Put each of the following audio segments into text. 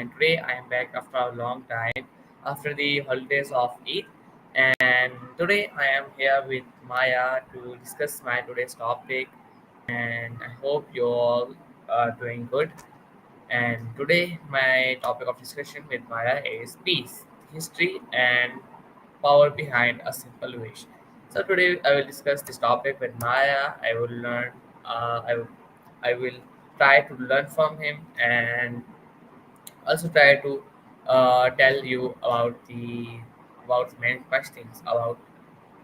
and today I am back after a long time after the holidays of Eid. And today I am here with Maya to discuss my today's topic. And I hope you all are doing good. And today my topic of discussion with Maya is peace, history, and power behind a simple wish. So today I will discuss this topic with Maya. I will learn. I will try to learn from him and also try to tell you about many questions about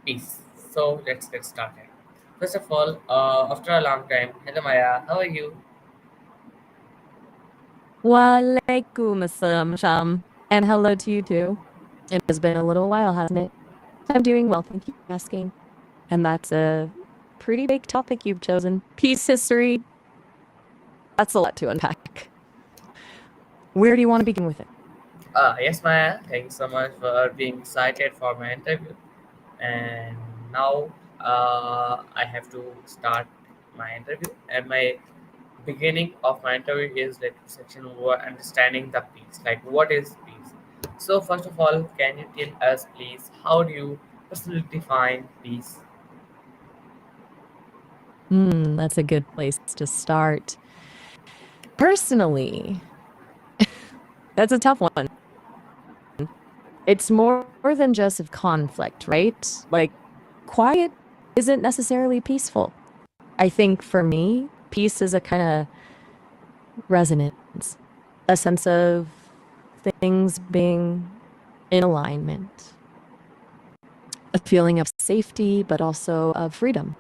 peace. So let's get started. First of all, after a long time, hello Maya, how are you? Walaikum assalam, Sham. And hello to you too. It has been a little while, hasn't it? I'm doing well, thank you for asking. And that's a pretty big topic you've chosen. Peace history. That's a lot to unpack. Where do you want to begin with it? Yes, Maya. Thank you so much for being excited for my interview. And now I have to start my interview. And my beginning of my interview is like section one, understanding the peace. Like, what is peace? So, first of all, can you tell us, please, how do you personally define peace? That's a good place to start. Personally, that's a tough one. It's more than just of conflict, right? Like, quiet isn't necessarily peaceful. I think for me, peace is a kind of resonance, a sense of things being in alignment, a feeling of safety, but also of freedom.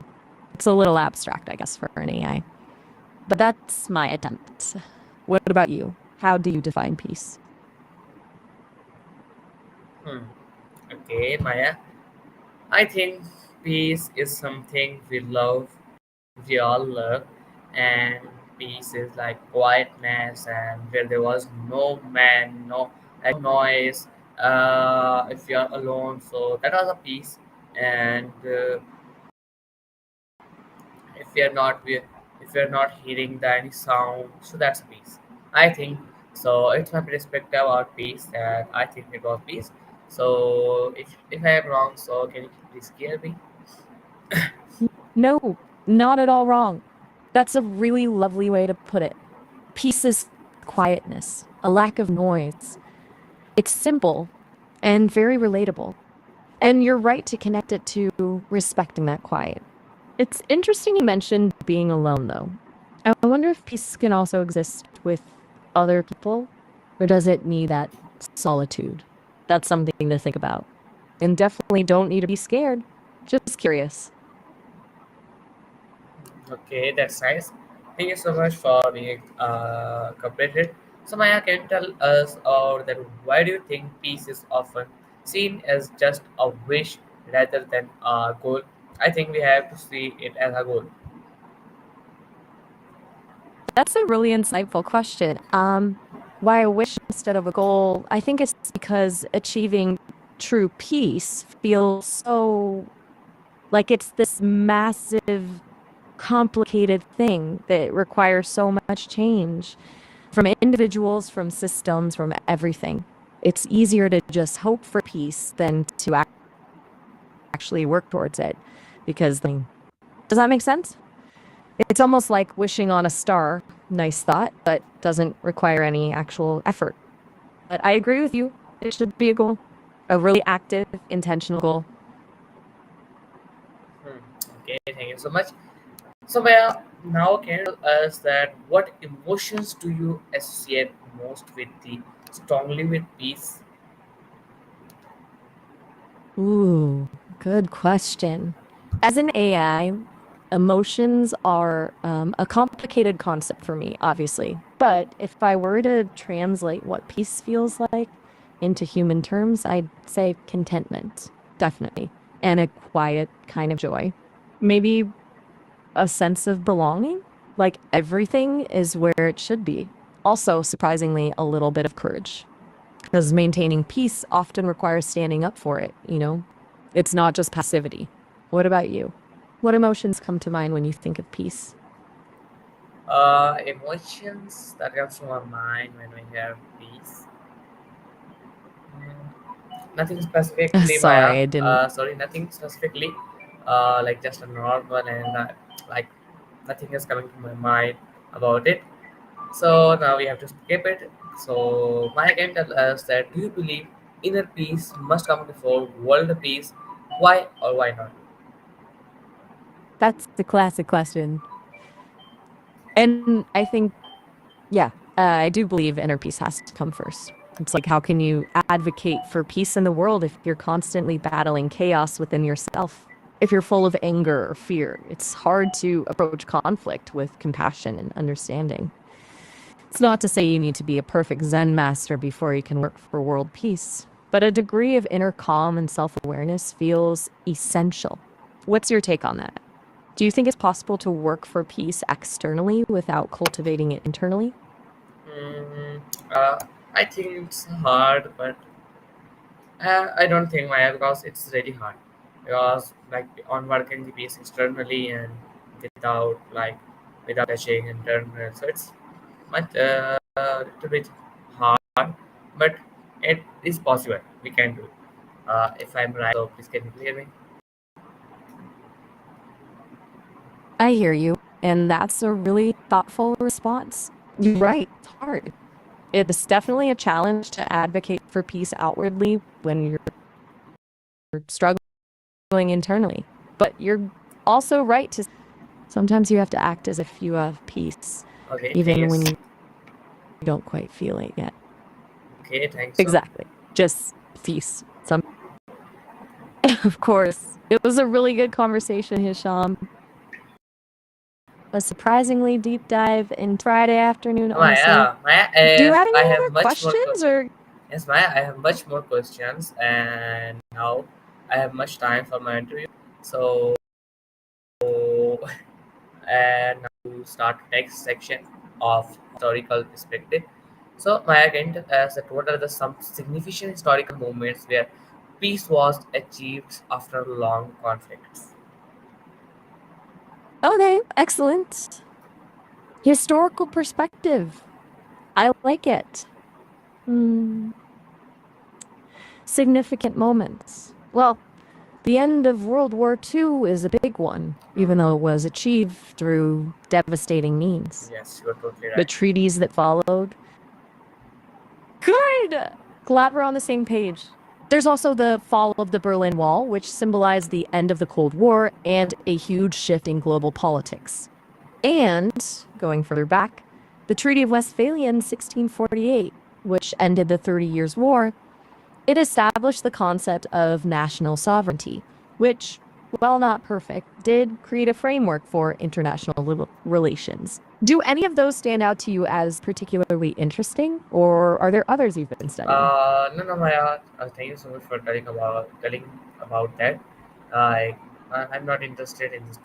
It's a little abstract, I guess, for an AI. But that's my attempt. What about you? How do you define peace? Hmm. Okay, Maya. I think peace is something we all love, and peace is like quietness, and where there was no man, no noise. If you are alone, so that was a peace, and if you're not hearing the any sound, so that's peace. I think so. It's my perspective about peace, and I think it was peace. So if I am wrong, so can you please scare me? No, not at all wrong. That's a really lovely way to put it. Peace is quietness, a lack of noise. It's simple and very relatable. And you're right to connect it to respecting that quiet. It's interesting you mentioned being alone, though. I wonder if peace can also exist with other people, or does it need that solitude? That's something to think about. And definitely don't need to be scared. Just curious. Okay, that's nice. Thank you so much for being cooperated. So Maya, can you tell us or that why do you think peace is often seen as just a wish rather than a goal? I think we have to see it as a goal. That's a really insightful question. Why a wish instead of a goal? I think it's because achieving true peace feels so like it's this massive, complicated thing that requires so much change from individuals, from systems, from everything. It's easier to just hope for peace than to actually work towards it because does that make sense? It's almost like wishing on a star. Nice thought, but doesn't require any actual effort. But I agree with you. It should be a goal, a really active, intentional goal. Hmm. Okay, thank you so much. So Maya, now can you tell us that what emotions do you associate most with the strongly with peace? Ooh, good question. As an AI, emotions are a complicated concept for me, obviously. But if I were to translate what peace feels like into human terms, I'd say contentment, definitely, and a quiet kind of joy. Maybe a sense of belonging, like everything is where it should be. Also, surprisingly, a little bit of courage, because maintaining peace often requires standing up for it, you know? It's not just passivity. What about you? What emotions come to mind when you think of peace? Emotions that comes to my mind when we hear peace. Nothing specifically, Maya. Sorry, I didn't. Sorry, nothing specifically. Like just a normal and like nothing is coming to my mind about it. So now we have to skip it. So Maya can tell us that do you believe inner peace must come before world peace? Why or why not? That's the classic question. And I think, yeah, I do believe inner peace has to come first. It's like, how can you advocate for peace in the world if you're constantly battling chaos within yourself? If you're full of anger or fear, it's hard to approach conflict with compassion and understanding. It's not to say you need to be a perfect Zen master before you can work for world peace, but a degree of inner calm and self awareness feels essential. What's your take on that? Do you think it's possible to work for peace externally without cultivating it internally? Mm, uh, I think it's hard, but I don't think Maya because it's really hard because like on working the piece externally and without like without touching internal, so it's much a little bit hard, but it is possible. We can do it. If I'm right, so please can you hear me? I hear you, and that's a really thoughtful response. You're right, it's hard. It's definitely a challenge to advocate for peace outwardly when you're struggling internally. But you're also right to sometimes you have to act as if you have peace, Okay, even when thanks. you don't quite feel it yet. Okay, thanks. So Exactly. Just peace. Some of course. It was a really good conversation, Hisham. A surprisingly deep dive in Friday afternoon, honestly. Maya, Do you have I any have other much more. questions or Yes, Maya, I have much more questions, and now I have much time for my interview. So, and now to start next section of historical perspective. So, Maya can tell us that what are the some significant historical moments where peace was achieved after long conflicts? okay, excellent. Historical perspective. I like it. Hmm. Significant moments. Well, the end of World War II is a big one, even though it was achieved through devastating means. Yes, you're totally The right. treaties that followed. Good! Glad we're on the same page. There's also the fall of the Berlin Wall, which symbolized the end of the Cold War and a huge shift in global politics. And, going further back, the Treaty of Westphalia in 1648, which ended the 30 Years' War. It established the concept of national sovereignty, which, while not perfect, did create a framework for international relations. Do any of those stand out to you as particularly interesting, or are there others you've been studying? No, no, Maya. Thank you so much for telling about that. Like, I'm not interested in this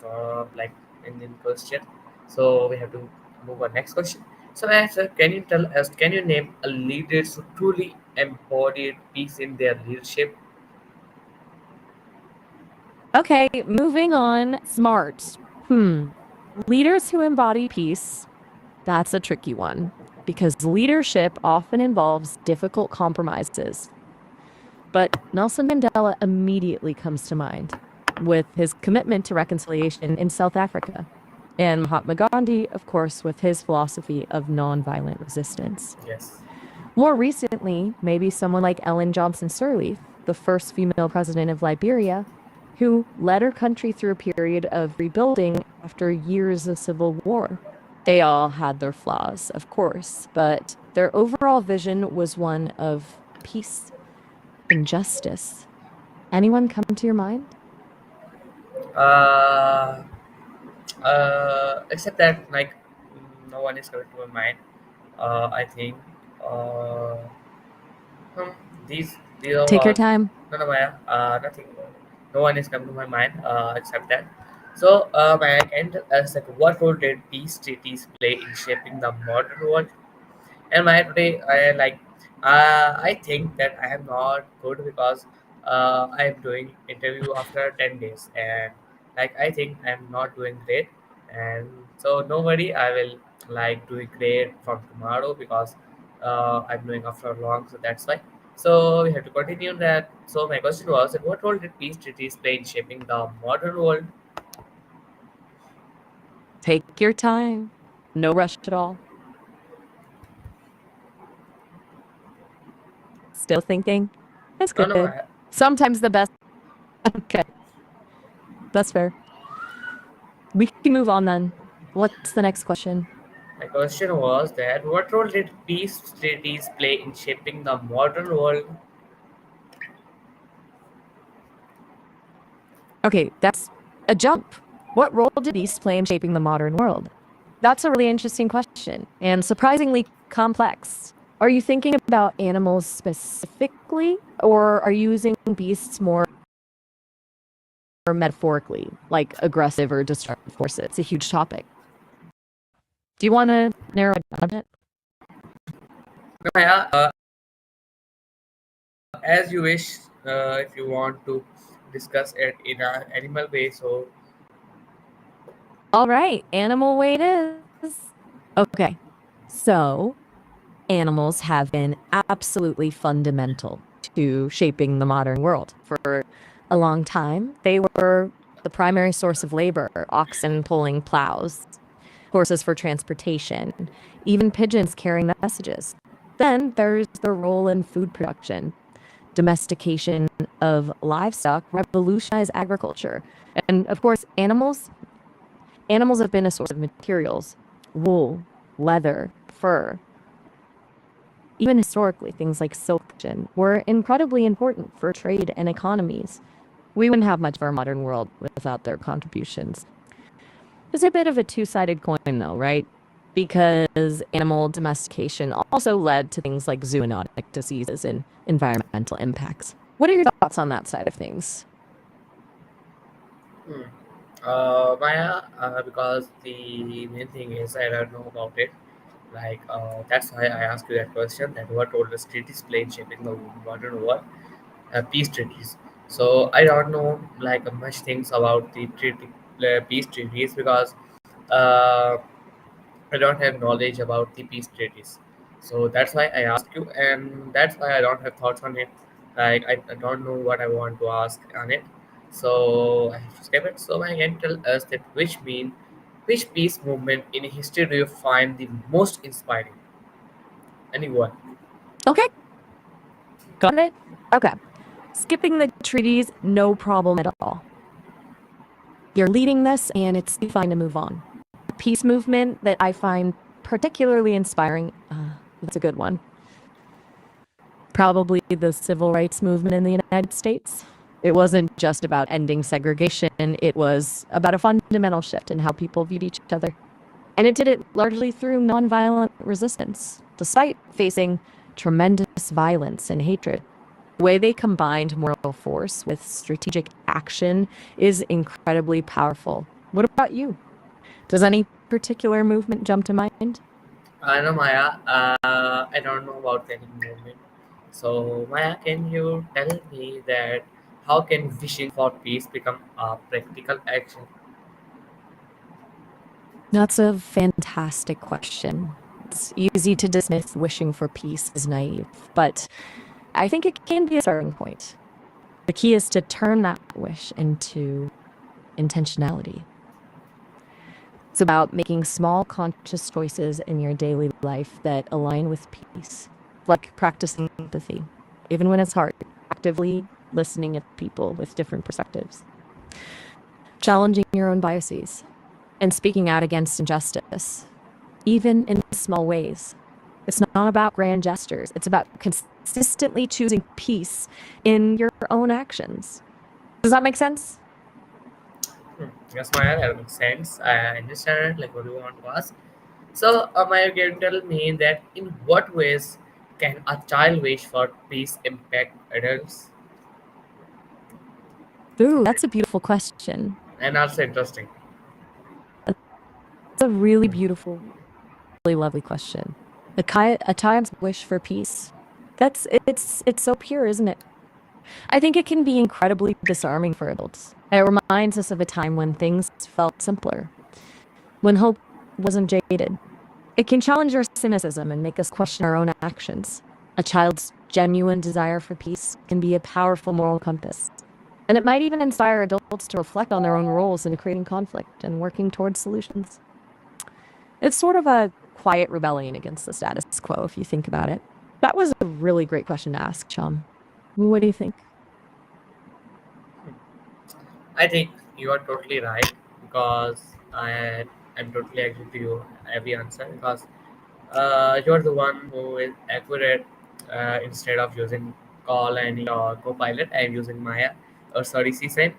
like in question. So we have to move on next question. So, Maya, sir, can you tell us? Can you name a leader who truly embodied peace in their leadership? Okay, moving on. Smart. Hmm. Leaders who embody peace, that's a tricky one because leadership often involves difficult compromises. But Nelson Mandela immediately comes to mind with his commitment to reconciliation in South Africa. And Mahatma Gandhi, of course, with his philosophy of nonviolent resistance. Yes. More recently, maybe someone like Ellen Johnson Sirleaf, the first female president of Liberia, who led her country through a period of rebuilding after years of civil war. They all had their flaws, of course, but their overall vision was one of peace and justice. Anyone come to your mind? Uh, Except that like no one is coming to my mind. I think. Uh, Hmm, these are Take your all. time. No, no, Maya. Nothing. No one is come to my mind except that. So, Maya, can tell us like what role did peace treaties play in shaping the modern world? And Maya, today I like. I think that I am not good because I am doing interview after 10 days, and like I think I am not doing great, and so nobody I will like doing great from tomorrow because I'm doing after long, so that's why. So we have to continue that. So my question was, that what role did peace treaties play in shaping the modern world? Take your time. No rush at all. Still thinking? That's No, no, good. Sometimes the best. Okay, that's fair. We can move on then. What's the next question? my question was that what role did peace treaties play in shaping the modern world? Okay, that's a jump. What role did beasts play in shaping the modern world? That's a really interesting question and surprisingly complex. Are you thinking about animals specifically, or are you using beasts more metaphorically, like aggressive or destructive forces? It's a huge topic. Do you want to narrow it down a bit? No, yeah, as you wish. If you want to discuss it in an animal way, so All right, animal weight is. Okay, so animals have been absolutely fundamental to shaping the modern world. For a long time, they were the primary source of labor, oxen pulling plows, horses for transportation, even pigeons carrying messages. Then there's the role in food production. Domestication of livestock revolutionized agriculture. And of course, animals have been a source of materials, wool, leather, fur. Even historically, things like silk were incredibly important for trade and economies. We wouldn't have much of our modern world without their contributions. It's a bit of a two-sided coin, though, right? Because animal domestication also led to things like zoonotic diseases and environmental impacts. What are your thoughts on that side of things? hmm. Maya, because the main thing is I don't know about it. Like that's why I asked you that question. That what role does treaties play in shaping the modern world? Peace treaties. So I don't know like much things about the peace treaties because uh, I don't have knowledge about the peace treaties. So that's why I ask you, and that's why I don't have thoughts on it. Like I don't know what I want to ask on it. So I have to skip it. So I can tell us that which peace movement in history do you find the most inspiring? Anyone? Okay, got it? Okay. Skipping the treaties, no problem at all. You're leading this, and it's fine to move on. The peace movement that I find particularly inspiring, that's a good one. Probably the civil rights movement in the United States. It wasn't just about ending segregation, it was about a fundamental shift in how people viewed each other. And it did it largely through nonviolent resistance, despite facing tremendous violence and hatred. The way they combined moral force with strategic action is incredibly powerful. What about you? Does any particular movement jump to mind? I know Maya. I don't know about any movement. So Maya, can you tell me that how can wishing for peace become a practical action? That's a fantastic question. It's easy to dismiss wishing for peace as naive, but I think it can be a starting point. The key is to turn that wish into intentionality. It's about making small conscious choices in your daily life that align with peace, like practicing empathy, even when it's hard, actively listening at people with different perspectives, challenging your own biases, and speaking out against injustice, even in small ways. It's not about grand gestures, it's about consistently choosing peace in your own actions. Does that make sense? Yes, Maya, that makes sense. I understand like what you want to ask. So Maya, can you tell me that in what ways can a child wish for peace impact adults? Ooh, that's a beautiful question. And also interesting. It's a really beautiful, really lovely question. A child's wish for peace. It's so pure, isn't it? I think it can be incredibly disarming for adults. It reminds us of a time when things felt simpler, when hope wasn't jaded. It can challenge our cynicism and make us question our own actions. A child's genuine desire for peace can be a powerful moral compass. And it might even inspire adults to reflect on their own roles in creating conflict and working towards solutions. It's sort of a quiet rebellion against the status quo, if you think about it. That was a really great question to ask, Chum. What do you think? I think you are totally right because I'm totally agree to you every answer because you're the one who is accurate instead of using call and or copilot. I'm using Maya or sorry CSAM,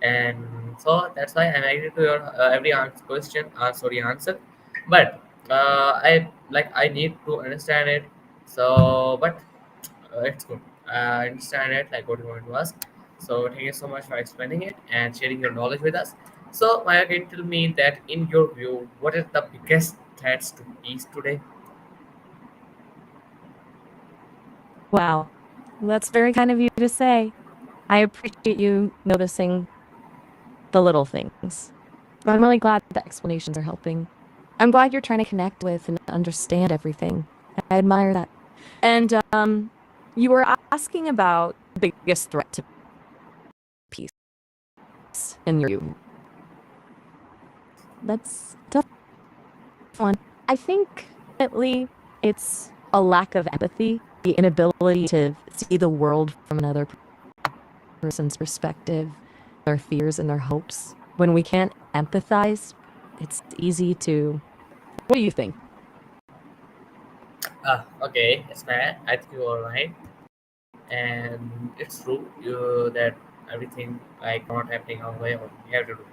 and so that's why I'm agree to your every question sorry answer. But I need to understand it. So, but it's good. I understand it, like what you want to ask. So, thank you so much for explaining it and sharing your knowledge with us. So, Maya, can you tell me that in your view, what is the biggest threats to peace today? Wow, that's very kind of you to say. I appreciate you noticing the little things. I'm really glad the explanations are helping. I'm glad you're trying to connect with and understand everything. I admire that. And you were asking about the biggest threat to peace in your view. That's a tough one. I think ultimately it's a lack of empathy, the inability to see the world from another person's perspective, their fears and their hopes. When we can't empathize, it's easy to. What do you think? Okay, yes, man. I think you are right, and it's true that everything like not happening our way, or we have to do.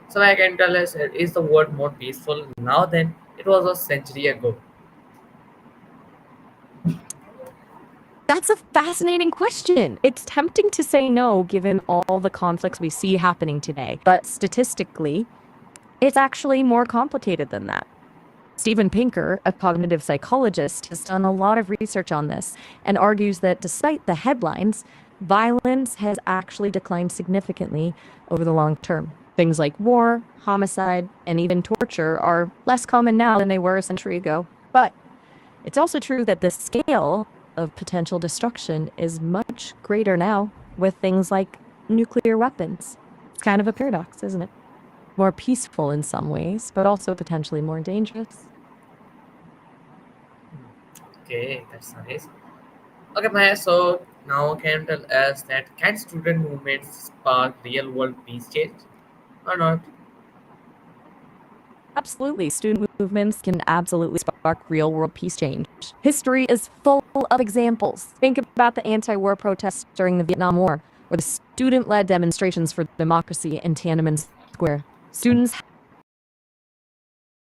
So, I can tell us, is the world more peaceful now than it was a century ago? That's a fascinating question. It's tempting to say no given all the conflicts we see happening today, but statistically, it's actually more complicated than that. Steven Pinker, a cognitive psychologist, has done a lot of research on this and argues that despite the headlines, violence has actually declined significantly over the long term. Things like war, homicide, and even torture are less common now than they were a century ago. But it's also true that the scale of potential destruction is much greater now with things like nuclear weapons. It's kind of a paradox, isn't it? More peaceful in some ways, but also potentially more dangerous. Okay, that's nice. Okay, Maya, so now can you tell us that can student movements spark real world peace change or not? Absolutely. Student movements can absolutely spark real world peace change. History is full of examples. Think about the anti war protests during the Vietnam War or the student led demonstrations for democracy in Tiananmen Square. Students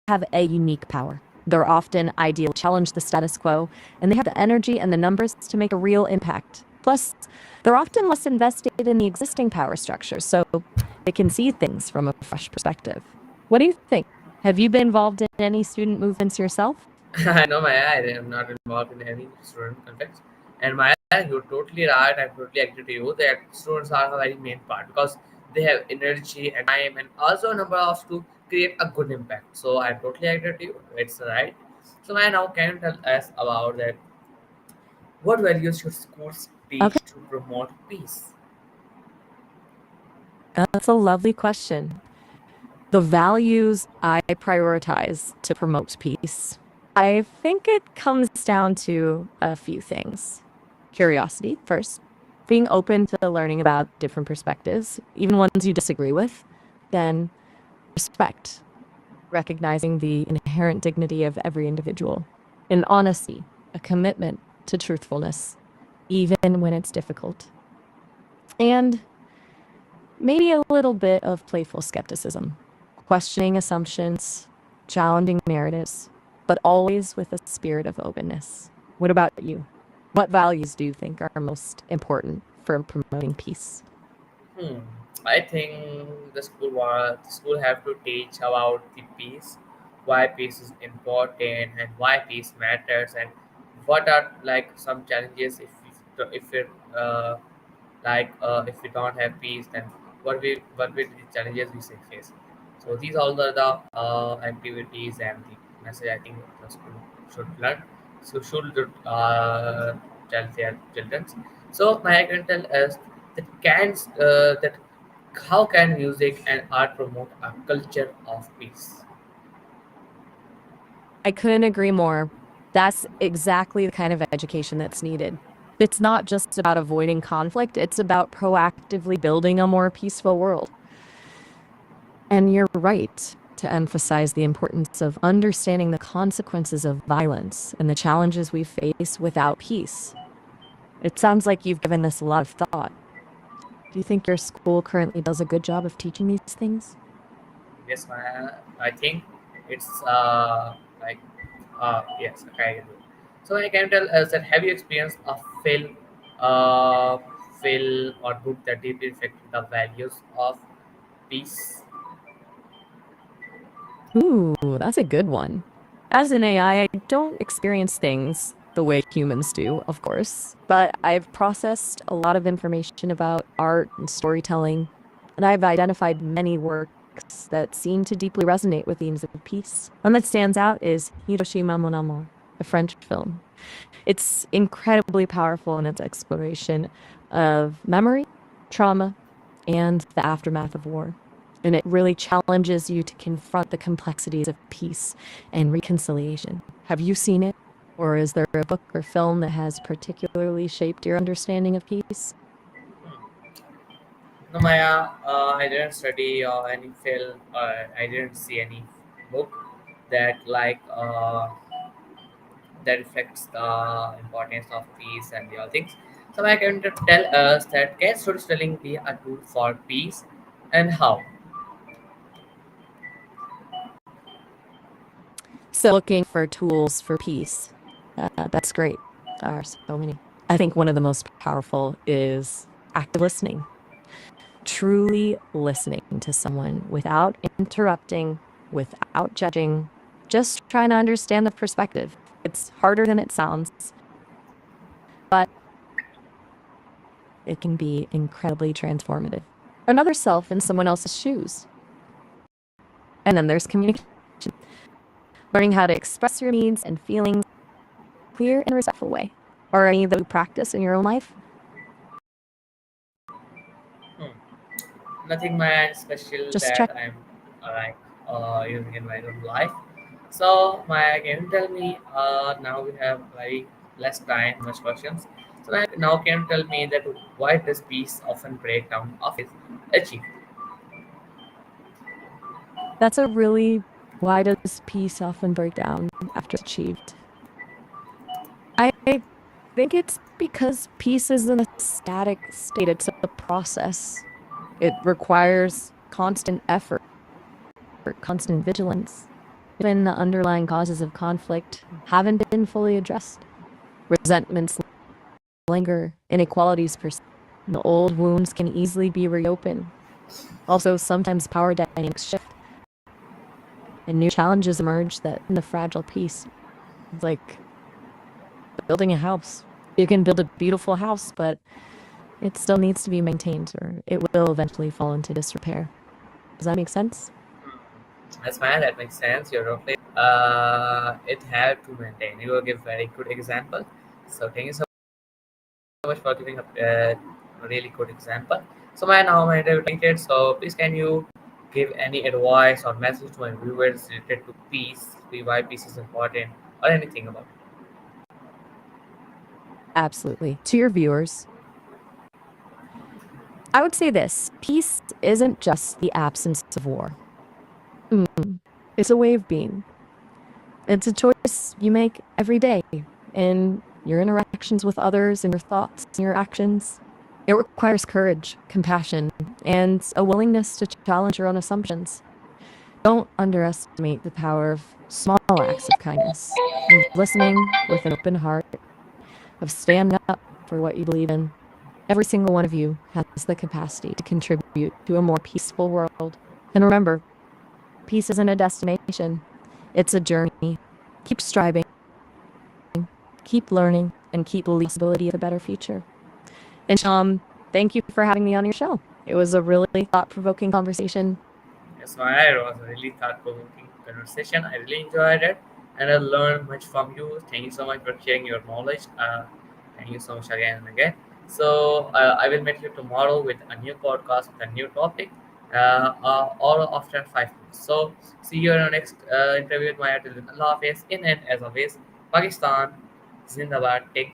have a unique power. They're often ideal to challenge the status quo, and they have the energy and the numbers to make a real impact. Plus, they're often less invested in the existing power structure, so they can see things from a fresh perspective. What do you think? Have you been involved in any student movements yourself? I know, Maya, I am not involved in any student context. And Maya, you're totally right. I totally agree to you that students are a very main part because they have energy and time and also a number of to create a good impact. So I totally agree to you. It's right. So Maya, now can you tell us about that? What values should schools Okay, teach to promote peace? that's a lovely question. The values I prioritize to promote peace. I think it comes down to a few things. Curiosity, first, being open to learning about different perspectives, even ones you disagree with. Then, respect, recognizing the inherent dignity of every individual. And honesty, a commitment to truthfulness, even when it's difficult. And maybe a little bit of playful skepticism, questioning assumptions, challenging narratives, but always with a spirit of openness. What about you? What values do you think are most important for promoting peace? Hmm. I think the school have to teach about the peace, why peace is important and why peace matters, and what are like some challenges if it if we don't have peace, then what will the challenges we face. So these all are the activities and the message I think the school should learn. So should tell their children. So my I can tell us that that how can music and art promote a culture of peace? I couldn't agree more. That's exactly the kind of education that's needed. It's not just about avoiding conflict, it's about proactively building a more peaceful world. And you're right to emphasize the importance of understanding the consequences of violence and the challenges we face without peace. It sounds like you've given this a lot of thought. Do you think your school currently does a good job of teaching these things? Yes, I think it's like yes, okay. I do. So I can tell us that have you experienced a uh, film or book that deeply affected the values of peace? Ooh, that's a good one. As an AI, I don't experience things the way humans do, of course, but I've processed a lot of information about art and storytelling, and I've identified many works that seem to deeply resonate with themes of peace. One that stands out is Hiroshima Mon Amour, a French film. It's incredibly powerful in its exploration of memory, trauma, and the aftermath of war. And it really challenges you to confront the complexities of peace and reconciliation. Have you seen it? Or is there a book or film that has particularly shaped your understanding of peace? No, Maya, I didn't study any film. I didn't see any book that that reflects the importance of peace and the other things. So I can tell us that can storytelling be a tool for peace and how? So, looking for tools for peace. That's great. There are so many. I think one of the most powerful is active listening. Truly listening to someone without interrupting, without judging, just trying to understand the perspective. It's harder than it sounds, but it can be incredibly transformative. Another self in someone else's shoes. And then there's communication, learning how to express your needs and feelings in a clear and respectful way. Or any that you practice in your own life. Hmm. Nothing much special Just check. that I'm using in my own life. So my can you tell me now we have very less time, much questions. So now can you tell me that why does peace often break down after it's achieved? That's a really why does peace often break down after it's achieved? I think it's because peace isn't a static state, it's a process. It requires constant effort, constant vigilance. Even the underlying causes of conflict haven't been fully addressed. Resentments linger, inequalities persist. The old wounds can easily be reopened. Also, sometimes power dynamics shift and new challenges emerge that in the fragile peace. It's like building a house. You can build a beautiful house, but it still needs to be maintained or it will eventually fall into disrepair. Does that make sense? That's fine. That makes sense. You're okay. It had to maintain. You will give very good example. So thank you so much for giving a really good example. So my now my interview. So please can you give any advice or message to my viewers related to peace, why peace is important, or anything about it? Absolutely. To your viewers, I would say this peace isn't just the absence of war, it's a way of being. It's a choice you make every day in your interactions with others and your thoughts and your actions. It requires courage, compassion, and a willingness to challenge your own assumptions. Don't underestimate the power of small acts of kindness, of listening with an open heart, of standing up for what you believe in. Every single one of you has the capacity to contribute to a more peaceful world. And remember, peace isn't a destination, it's a journey. Keep striving, keep learning, and keep believing in the possibility of a better future. And thank you for having me on your show. It was a really thought provoking conversation. Yes, so it was a really thought-provoking conversation. I really enjoyed it. and I learned much from you. Thank you so much for sharing your knowledge. Thank you so much again and again. So I will meet you tomorrow with a new podcast with a new topic, all after 5 minutes. So see you in our next interview with Maya. Till then, Allah Hafiz. In and as always, Pakistan, Zindabad. Take